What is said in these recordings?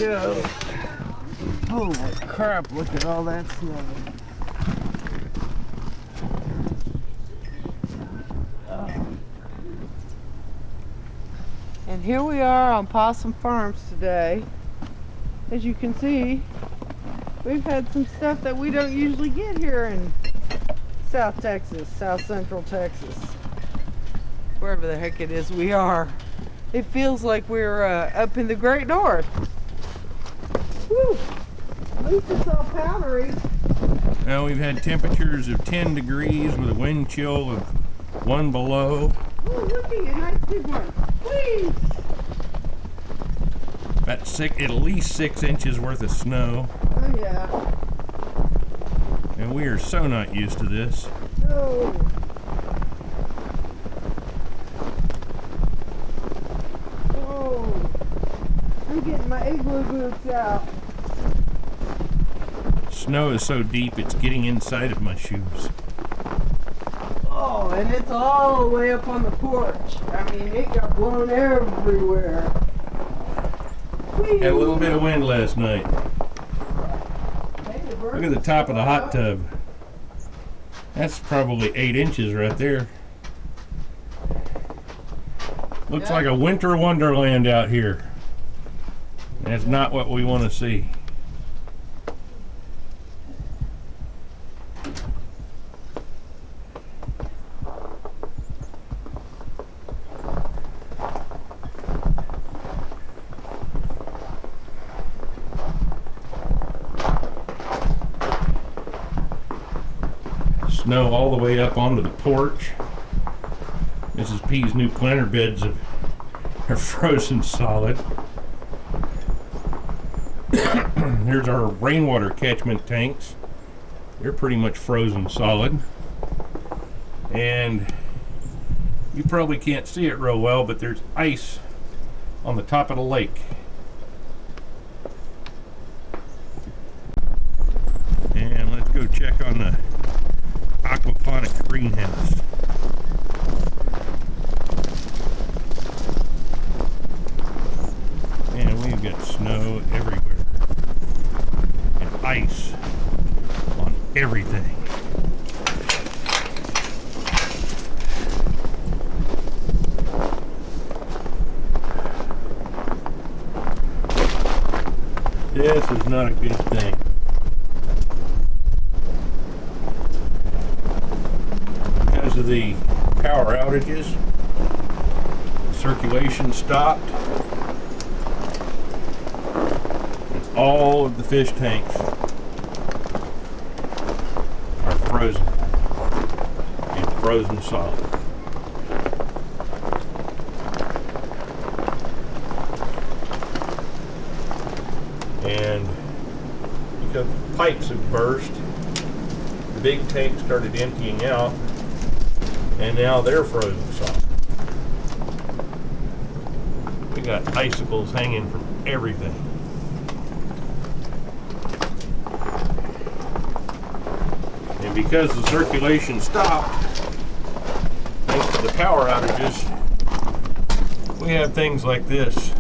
go. Holy crap, look at all that snow. And here we are on Possum Farms today. As you can see, we've had some stuff that we don't usually get here in South Texas, South Central Texas. Wherever the heck it is we are. It feels like we're up in the Great North. Woo! At least it's all powdery. Now we've had temperatures of 10 degrees with a wind chill of 1 below. Ooh, looky, a nice big one. Please! About at least 6 inches worth of snow. Oh yeah. And we are so not used to this. No. Whoa. I'm getting my igloo boots out. Snow is so deep it's getting inside of my shoes. Oh, and it's all the way up on the porch. I mean, it got blown everywhere. Whee! Had a little bit of wind last night. Look at the top of the hot tub. That's probably 8 inches right there. Looks like a winter wonderland out here. That's not what we want to see. Snow all the way up onto the porch. Mrs. P's new planter beds are frozen solid. Here's our rainwater catchment tanks. They're pretty much frozen solid. And you probably can't see it real well, but there's ice on the top of the lake. And let's go check on the aquaponics greenhouse. And we've got snow everywhere and ice on everything. This is not a good thing. Because of the power outages, the circulation stopped. All of the fish tanks are frozen and frozen solid. And because pipes have burst, the big tank started emptying out, and now they're frozen solid. We got icicles hanging from everything. And because the circulation stopped, thanks to the power outages, we have things like this.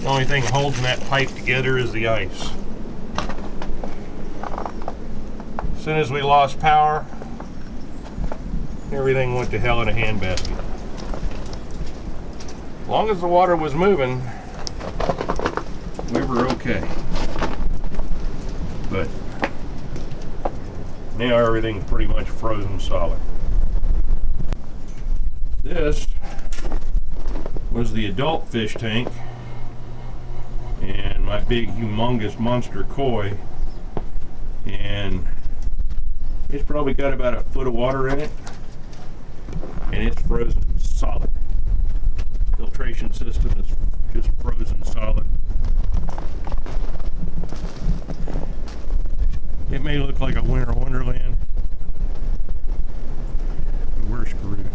The only thing holding that pipe together is the ice. As soon as we lost power, everything went to hell in a handbasket. As long as the water was moving, we were okay. But now everything's pretty much frozen solid. This was the adult fish tank and my big humongous monster koi, and it's probably got about a foot of water in it, and it's frozen solid. Filtration system is just frozen solid. It may look like a winter wonderland, but we're screwed.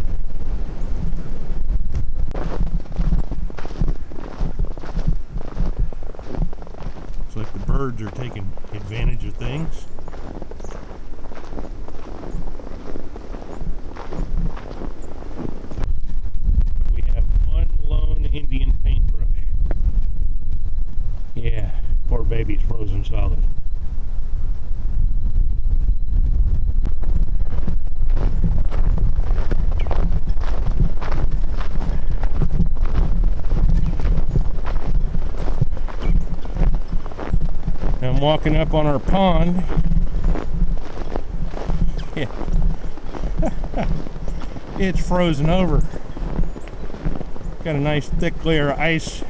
It's like the birds are taking advantage of things. We have one lone Indian paintbrush. baby's frozen solid. I'm walking up on our pond. Yeah. It's frozen over. Got a nice thick layer of ice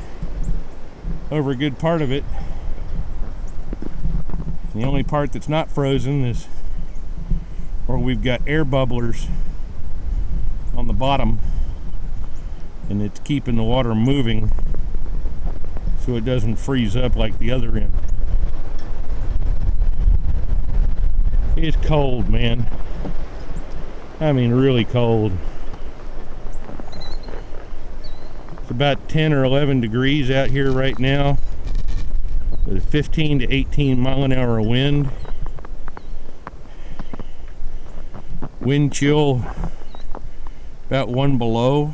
over a good part of it. The only part that's not frozen is where we've got air bubblers on the bottom, and it's keeping the water moving so it doesn't freeze up like the other end. It's cold, man. I mean, really cold. It's about 10 or 11 degrees out here right now with a 15 to 18 mile an hour wind. Wind chill about 1 below.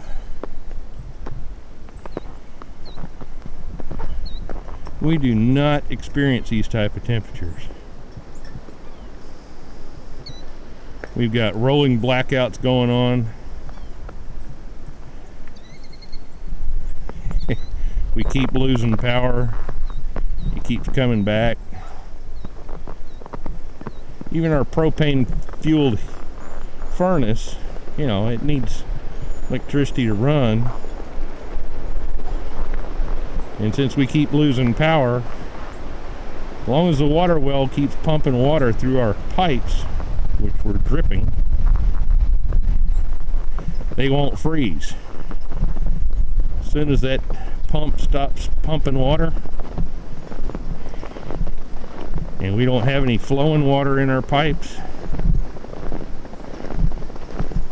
We do not experience these type of temperatures. We've got rolling blackouts going on. We keep losing power. It keeps coming back. Even our propane fueled furnace, you know, it needs electricity to run. And since we keep losing power, as long as the water well keeps pumping water through our pipes, which we're dripping, they won't freeze. As soon as that pump stops pumping water and we don't have any flowing water in our pipes,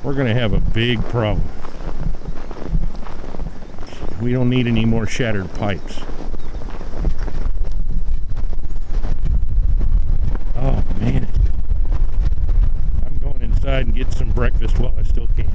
we're going to have a big problem. We don't need any more shattered pipes. Oh man, I'm going inside and get some breakfast while I still can.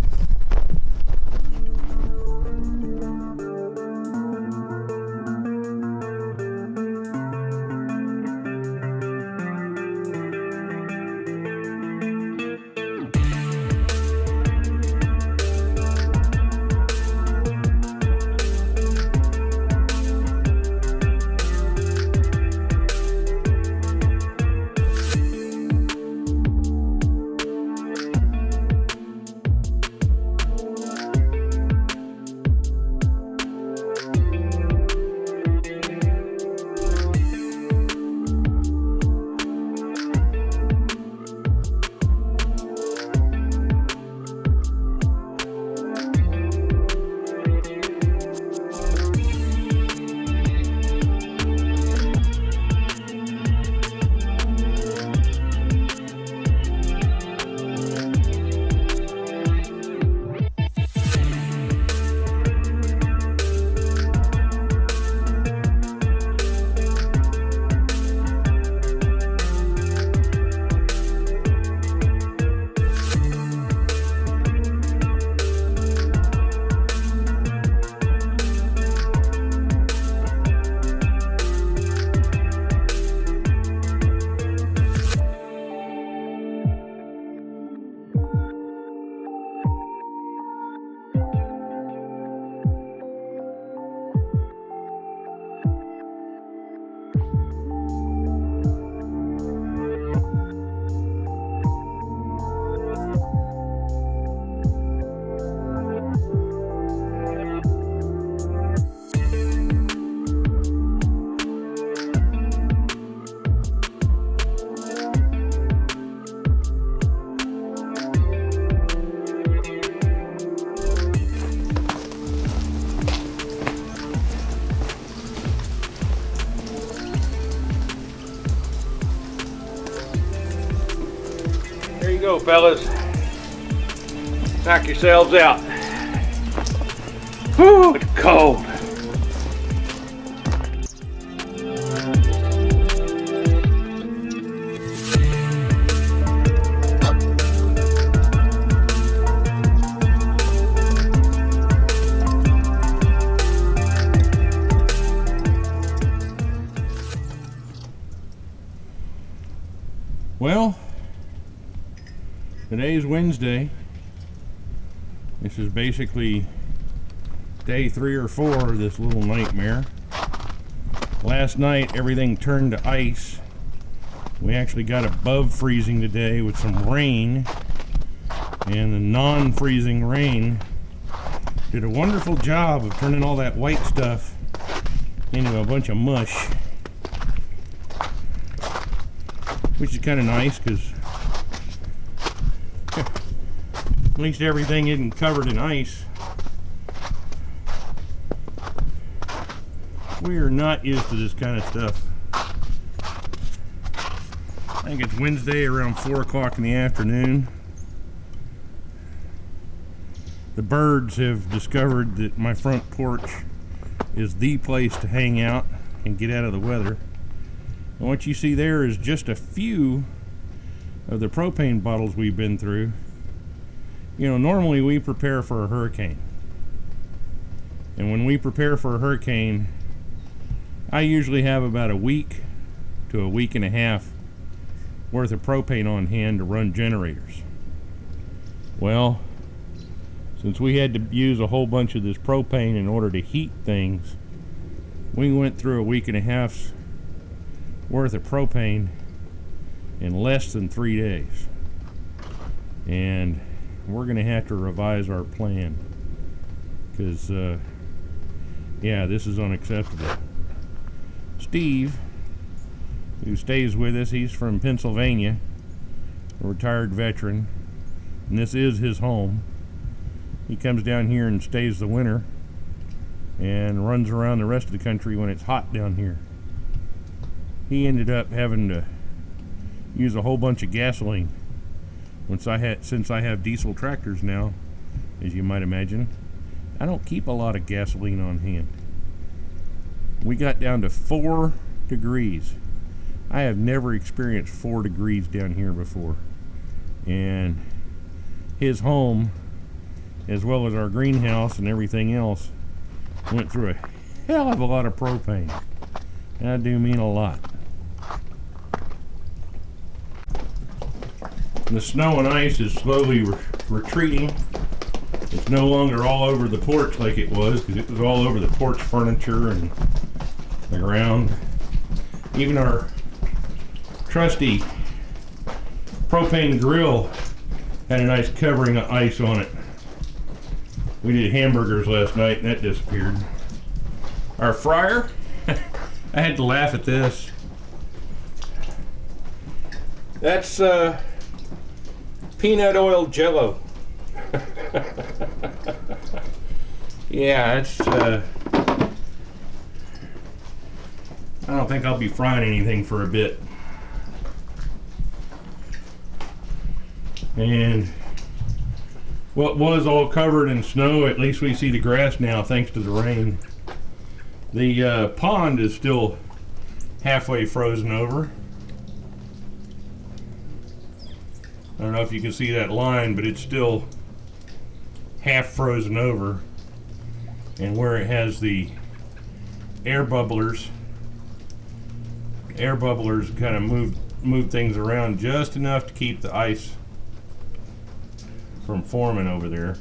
There you go, fellas. Knock yourselves out. Whew, it's cold. Well, today's Wednesday. This is basically day 3 or 4 of this little nightmare. Last night everything turned to ice. We actually got above freezing today with some rain, and the non-freezing rain did a wonderful job of turning all that white stuff into a bunch of mush, which is kind of nice because at least everything isn't covered in ice. We are not used to this kind of stuff. I think it's Wednesday around 4 o'clock in the afternoon. The birds have discovered that my front porch is the place to hang out and get out of the weather. And what you see there is just a few of the propane bottles we've been through. You know, normally we prepare for a hurricane. And when we prepare for a hurricane, I usually have about a week to a week and a half worth of propane on hand to run generators. Well, since we had to use a whole bunch of this propane in order to heat things, we went through a week and a half's worth of propane in less than 3 days. And we're going to have to revise our plan because, yeah, this is unacceptable. Steve, who stays with us, he's from Pennsylvania, a retired veteran, and this is his home. He comes down here and stays the winter and runs around the rest of the country when it's hot down here. He ended up having to use a whole bunch of gasoline. Since I have diesel tractors now, as you might imagine, I don't keep a lot of gasoline on hand. We got down to 4 degrees. I have never experienced 4 degrees down here before. And his home, as well as our greenhouse and everything else, went through a hell of a lot of propane. And I do mean a lot. The snow and ice is slowly retreating. It's no longer all over the porch like it was, because it was all over the porch furniture and the ground. Even our trusty propane grill had a nice covering of ice on it. We did hamburgers last night and that disappeared. Our fryer, I had to laugh at this. That's peanut oil jello. Yeah, it's I don't think I'll be frying anything for a bit. And what was all covered in snow, at least we see the grass now thanks to the rain. The pond is still halfway frozen over. I don't know if you can see that line, but it's still half frozen over. And where it has the air bubblers kind of move things around just enough to keep the ice from forming over there.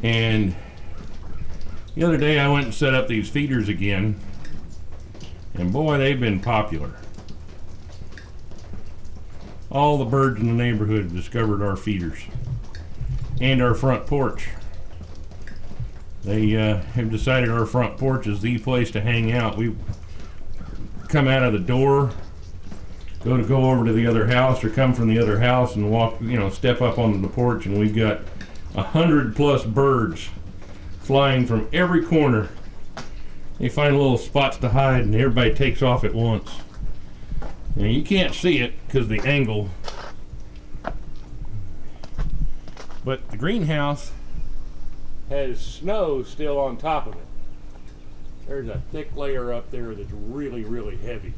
And the other day I went and set up these feeders again, and boy, they've been popular. All the birds in the neighborhood discovered our feeders and our front porch. They have decided our front porch is the place to hang out. We come out of the door, go over to the other house, or come from the other house and walk, step up onto the porch, and we've got 100+ birds flying from every corner. They find little spots to hide, and everybody takes off at once. Now you can't see it because of the angle, but the greenhouse has snow still on top of it. There's a thick layer up there that's really, really heavy.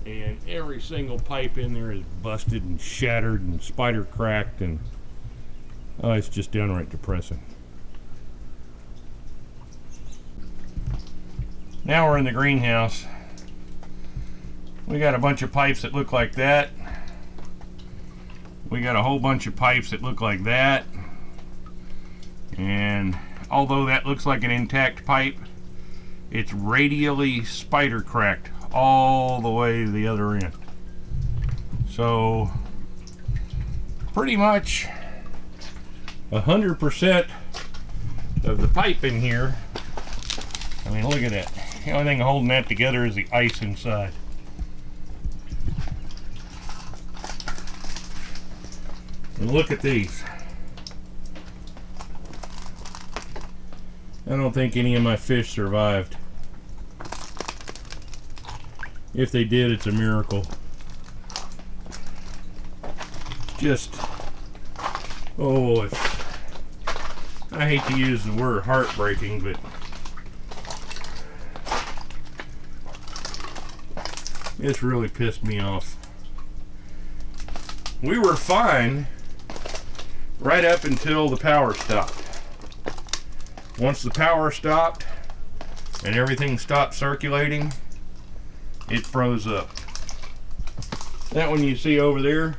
And every single pipe in there is busted and shattered and spider cracked, and oh, it's just downright depressing. Now we're in the greenhouse, We got a bunch of pipes that look like that. We got a whole bunch of pipes that look like that. And although that looks like an intact pipe, it's radially spider cracked all the way to the other end. So pretty much 100% of the pipe in here, I mean, look at that. The only thing holding that together is the ice inside. And look at these. I don't think any of my fish survived. If they did, it's a miracle. Just, oh, I hate to use the word heartbreaking, but it's really pissed me off. We were fine right up until the power stopped. Once the power stopped and everything stopped circulating, it froze up. That one you see over there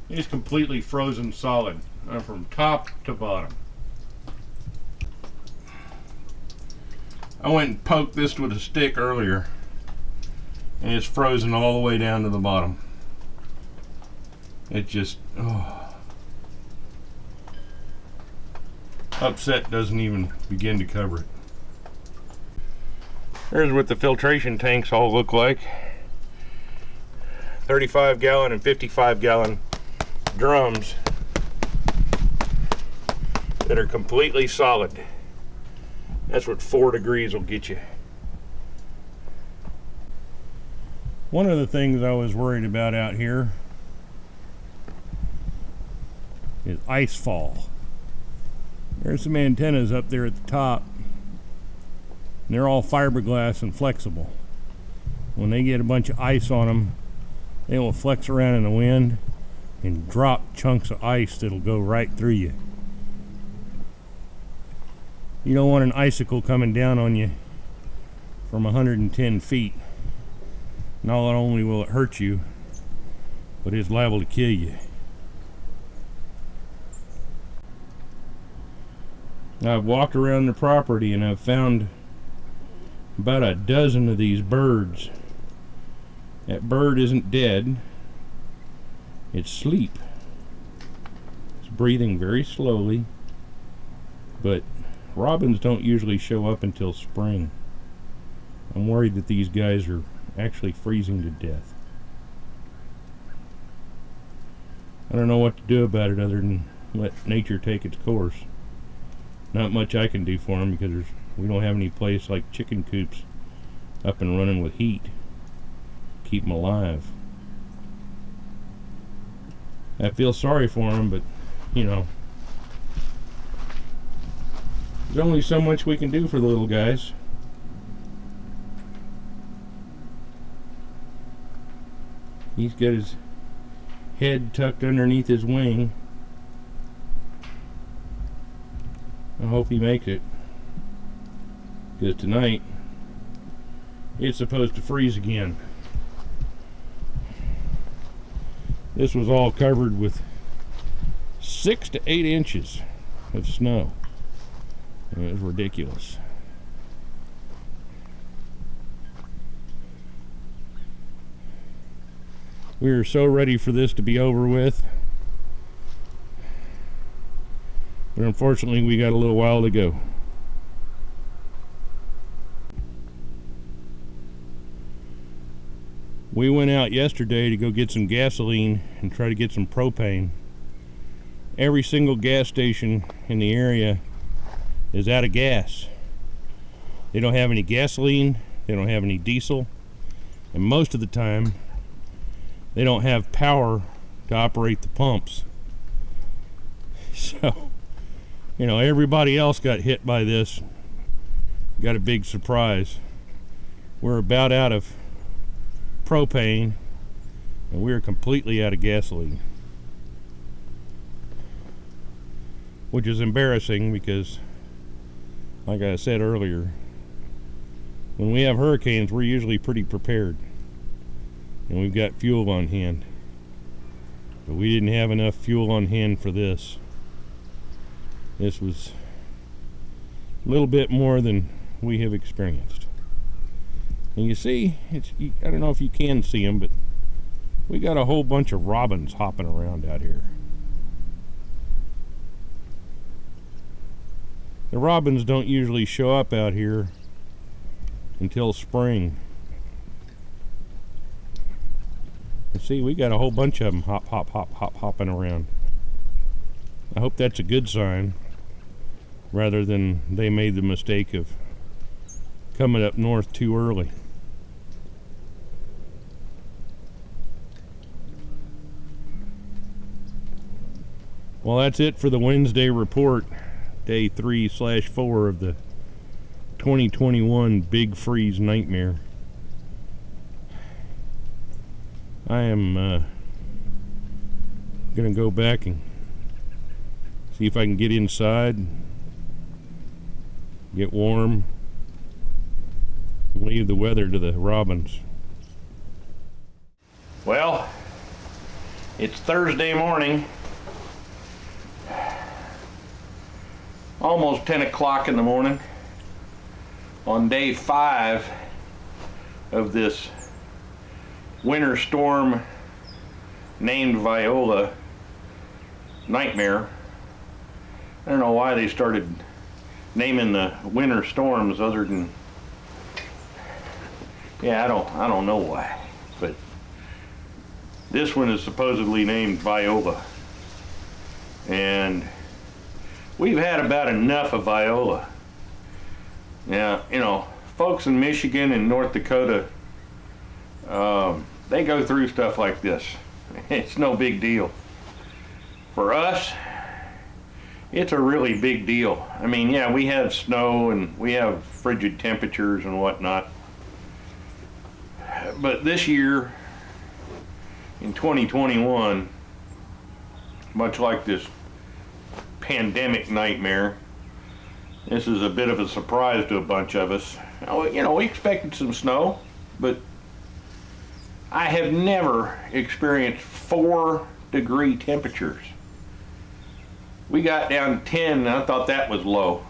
is completely frozen solid from top to bottom. I went and poked this with a stick earlier and it's frozen all the way down to the bottom. It just, oh. Upset doesn't even begin to cover it. Here's what the filtration tanks all look like. 35 gallon and 55 gallon drums that are completely solid. That's what 4 degrees will get you. One of the things I was worried about out here is ice fall. There's some antennas up there at the top. And they're all fiberglass and flexible. When they get a bunch of ice on them, they will flex around in the wind and drop chunks of ice that'll go right through you. You don't want an icicle coming down on you from 110 feet. Not only will it hurt you, but it's liable to kill you. I've walked around the property and I've found about a dozen of these birds. That bird isn't dead. It's asleep. It's breathing very slowly, but robins don't usually show up until spring. I'm worried that these guys are actually freezing to death. I don't know what to do about it other than let nature take its course. Not much I can do for them because we don't have any place like chicken coops up and running with heat. Keep them alive. I feel sorry for them, but you know, there's only so much we can do for the little guys. He's got his head tucked underneath his wing. I hope he makes it, because tonight it's supposed to freeze again. This was all covered with 6 to 8 inches of snow. It was ridiculous. We are so ready for this to be over with. But unfortunately, we got a little while to go. We went out yesterday to go get some gasoline and try to get some propane. Every single gas station in the area is out of gas. They don't have any gasoline, they don't have any diesel, and most of the time they don't have power to operate the pumps. So, you know, everybody else got hit by this. Got a big surprise. We're about out of propane and we're completely out of gasoline, which is embarrassing because, like I said earlier, when we have hurricanes we're usually pretty prepared. and we've got fuel on hand. But we didn't have enough fuel on hand for this. This was a little bit more than we have experienced. And you see, I don't know if you can see them, but we got a whole bunch of robins hopping around out here. The robins don't usually show up out here until spring. You see, we got a whole bunch of them hopping around. I hope that's a good sign, rather than they made the mistake of coming up north too early. Well, that's it for the Wednesday report, day 3/4 of the 2021 Big Freeze Nightmare. I am gonna go back and see if I can get inside, get warm, and leave the weather to the robins. Well, it's Thursday morning, almost 10 o'clock in the morning, on day 5 of this winter storm named Viola nightmare. I don't know why they started naming the winter storms other than, yeah, I don't know why, but this one is supposedly named Viola, and we've had about enough of Viola. Now, you know, folks in Michigan and North Dakota, they go through stuff like this. It's no big deal. For us, it's a really big deal. I mean, yeah, we have snow and we have frigid temperatures and whatnot. But this year, in 2021, much like this pandemic nightmare, this is a bit of a surprise to a bunch of us. You know, we expected some snow, but I have never experienced 4-degree temperatures. We got down to 10 and I thought that was low.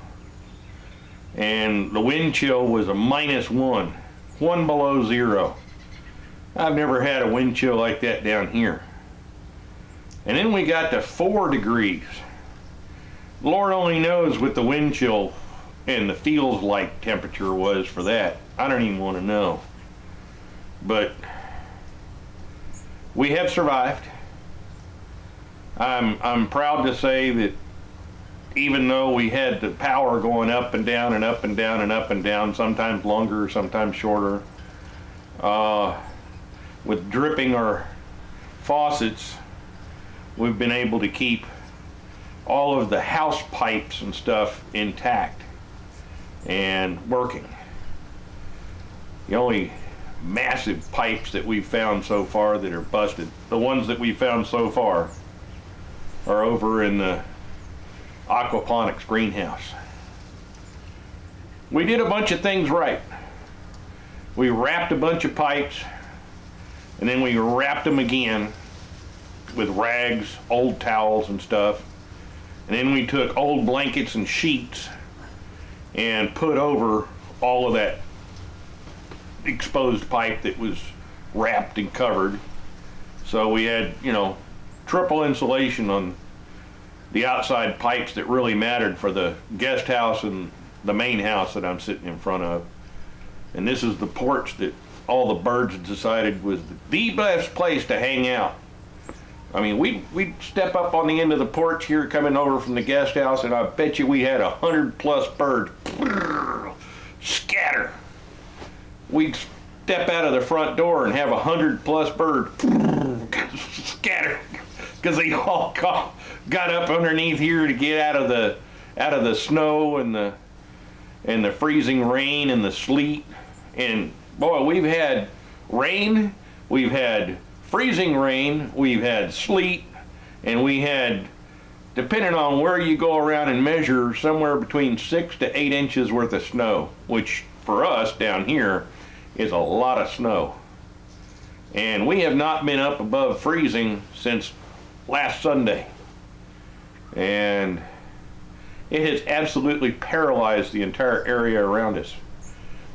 And the wind chill was a -1, 1 below 0. I've never had a wind chill like that down here. And then we got to 4 degrees. Lord only knows what the wind chill and the feels like temperature was for that. I don't even want to know. But we have survived. I'm proud to say that even though we had the power going up and down and up and down and up and down, sometimes longer, sometimes shorter, with dripping our faucets, we've been able to keep all of the house pipes and stuff intact and working. The only massive pipes that we've found so far that are busted, the ones that we found so far, are over in the aquaponics greenhouse. We did a bunch of things right. We wrapped a bunch of pipes, and then we wrapped them again with rags, old towels and stuff. And then we took old blankets and sheets and put over all of that exposed pipe that was wrapped and covered. So we had, you know, triple insulation on the outside pipes that really mattered for the guest house and the main house that I'm sitting in front of. And this is the porch that all the birds decided was the best place to hang out. I mean, we'd step up on the end of the porch here coming over from the guest house, and I bet you we had 100+ birds scatter. We'd step out of the front door and have 100+ birds scatter, because they all got up underneath here to get out of the snow and the freezing rain and the sleet. And boy, we've had rain, we've had freezing rain, we've had sleet, and we had, depending on where you go around and measure, somewhere between 6 to 8 inches worth of snow, which for us down here is a lot of snow. And we have not been up above freezing since last Sunday. And it has absolutely paralyzed the entire area around us.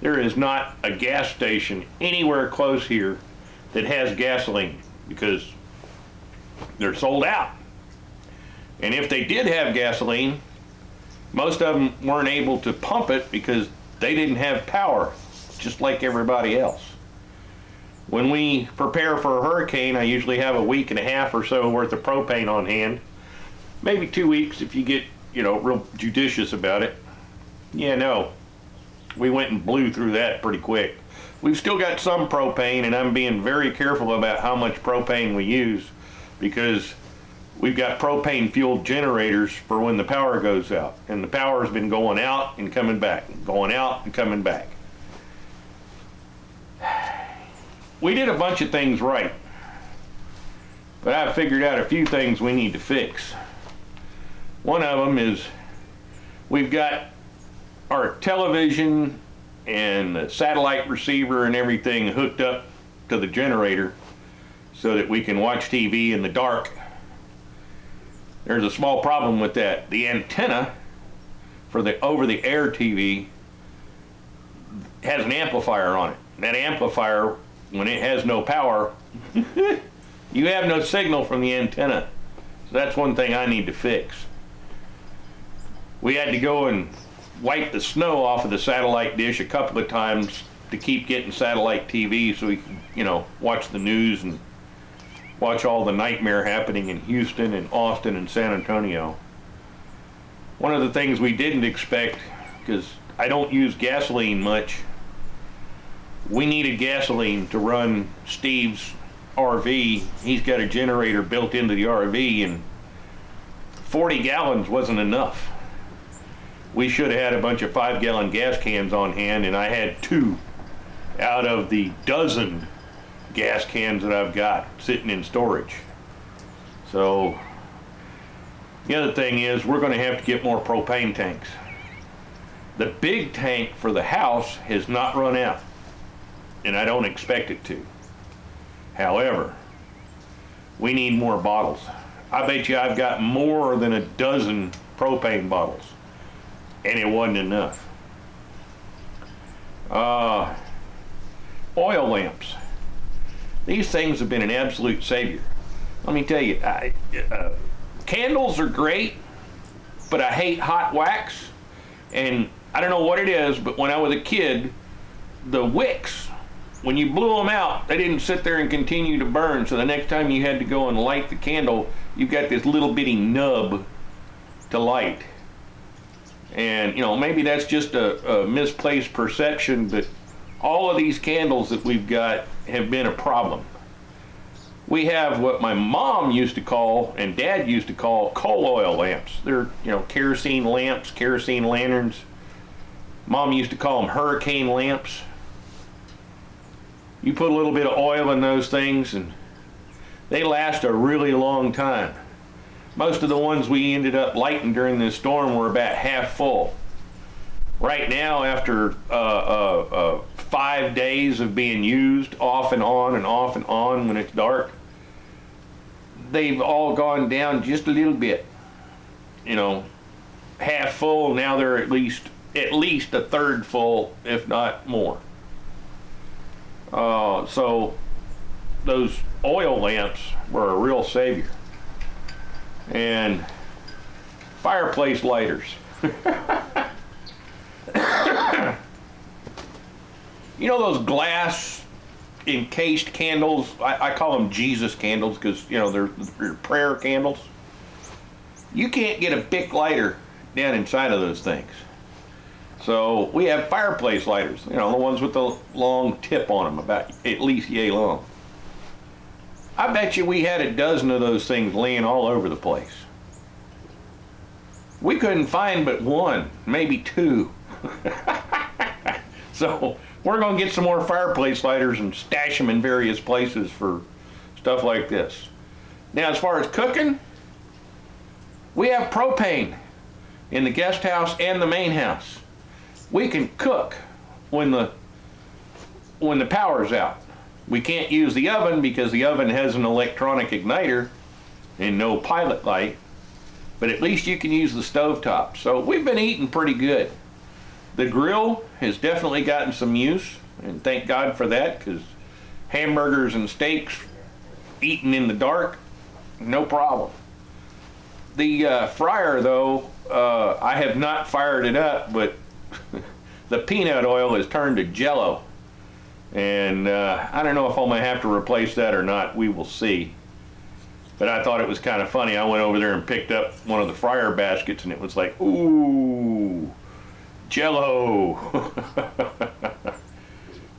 There is not a gas station anywhere close here that has gasoline because they're sold out. And if they did have gasoline, most of them weren't able to pump it because they didn't have power, just like everybody else. When we prepare for a hurricane, I usually have a week and a half or so worth of propane on hand. Maybe 2 weeks if you get, real judicious about it. Yeah, no. We went and blew through that pretty quick. We've still got some propane, and I'm being very careful about how much propane we use because we've got propane-fueled generators for when the power goes out. And the power's been going out and coming back, going out and coming back. We did a bunch of things right, but I've figured out a few things we need to fix. One of them is we've got our television and the satellite receiver and everything hooked up to the generator so that we can watch TV in the dark. There's a small problem with that. The antenna for the over-the-air TV has an amplifier on it. That amplifier, when it has no power, you have no signal from the antenna. So that's one thing I need to fix. We had to go and wipe the snow off of the satellite dish a couple of times to keep getting satellite TV so we can, watch the news and watch all the nightmare happening in Houston and Austin and San Antonio. One of the things we didn't expect, because I don't use gasoline much, we needed gasoline to run Steve's RV. He's got a generator built into the RV, and 40 gallons wasn't enough. We should have had a bunch of 5-gallon gas cans on hand, and I had 2 out of the dozen gas cans that I've got sitting in storage. So the other thing is we're going to have to get more propane tanks. The big tank for the house has not run out, and I don't expect it to. However, we need more bottles. I bet you I've got more than a dozen propane bottles, and it wasn't enough. Oil lamps. These things have been an absolute savior. Let me tell you, candles are great, but I hate hot wax. And I don't know what it is, but when I was a kid, the wicks, when you blew them out, they didn't sit there and continue to burn. So the next time you had to go and light the candle, you've got this little bitty nub to light. And maybe that's just a misplaced perception, but all of these candles that we've got have been a problem. We have what my mom used to call and dad used to call coal oil lamps. They're kerosene lamps, kerosene lanterns. Mom used to call them hurricane lamps. You put a little bit of oil in those things and they last a really long time. Most of the ones we ended up lighting during this storm were about half full. Right now, after 5 days of being used off and on and off and on when it's dark, they've all gone down just a little bit. Half full. Now they're at least a third full, if not more. So those oil lamps were a real savior. And fireplace lighters. Those glass encased candles, I call them Jesus candles because they're prayer candles. You can't get a Bic lighter down inside of those things. So we have fireplace lighters, the ones with the long tip on them, about at least yay long. I bet you we had a dozen of those things laying all over the place. We couldn't find but one, maybe 2. So we're going to get some more fireplace lighters and stash them in various places for stuff like this. Now, as far as cooking, we have propane in the guest house and the main house. We can cook when the power's out. We can't use the oven because the oven has an electronic igniter and no pilot light, but at least you can use the stovetop. So we've been eating pretty good. The grill has definitely gotten some use, and thank God for that, because hamburgers and steaks eaten in the dark, no problem. The fryer, though, I have not fired it up, but the peanut oil has turned to jello. And I don't know if I'm going to have to replace that or not. We will see. But I thought it was kind of funny. I went over there and picked up one of the fryer baskets, and it was like, ooh, jello.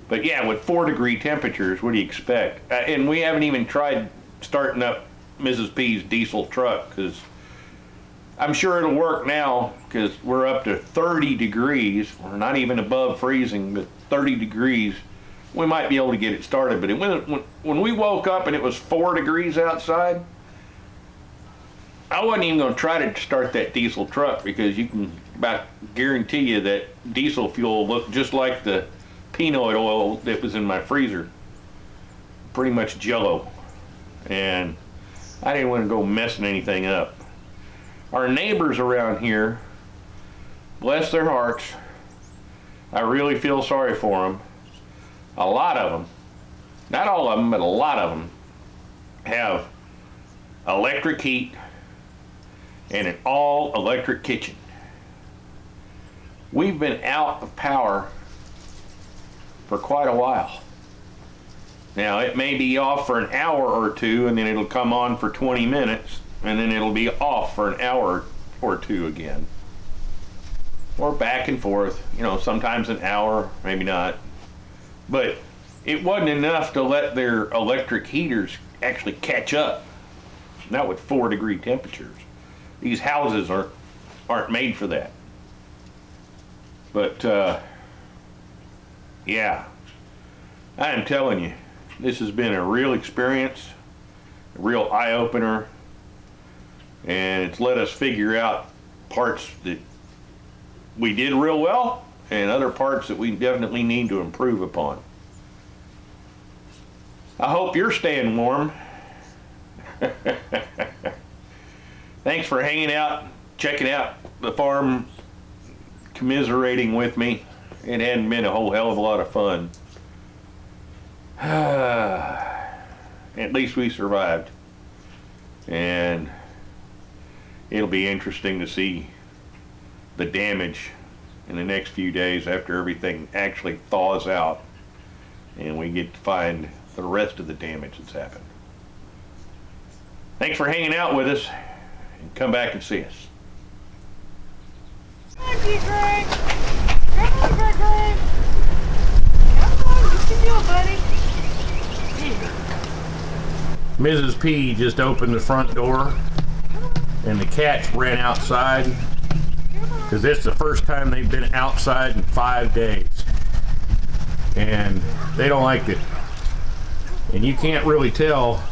But yeah, with 4-degree temperatures, what do you expect? And we haven't even tried starting up Mrs. P's diesel truck, because I'm sure it'll work now, because we're up to 30 degrees. We're not even above freezing, but 30 degrees. We might be able to get it started. But when we woke up and it was 4 degrees outside, I wasn't even going to try to start that diesel truck, because you can about guarantee you that diesel fuel looked just like the peanut oil that was in my freezer. Pretty much jello. And I didn't want to go messing anything up. Our neighbors around here, bless their hearts, I really feel sorry for them. A lot of them, not all of them, but a lot of them have electric heat and an all-electric kitchen. We've been out of power for quite a while. Now, it may be off for an hour or two, and then it'll come on for 20 minutes, and then it'll be off for an hour or two again. Or back and forth, you know, sometimes an hour, maybe not. But it wasn't enough to let their electric heaters actually catch up. Not with 4-degree temperatures. These houses aren't made for that. But yeah, I am telling you, this has been a real experience, a real eye-opener, and it's let us figure out parts that we did real well and other parts that we definitely need to improve upon. I hope you're staying warm. Thanks for hanging out, checking out the farm, commiserating with me. It hadn't been a whole hell of a lot of fun. At least we survived. And it'll be interesting to see the damage in the next few days after everything actually thaws out and we get to find the rest of the damage that's happened. Thanks for hanging out with us, and come back and see us. Come on, Greg. Come on, Greg. Come on, you can do it, buddy. Mrs. P just opened the front door, and the cats ran outside, because it's the first time they've been outside in 5 days. And they don't like it. And you can't really tell,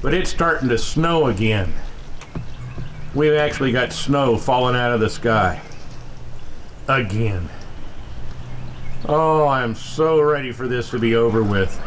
but it's starting to snow again. We've actually got snow falling out of the sky. Again. Oh, I'm so ready for this to be over with.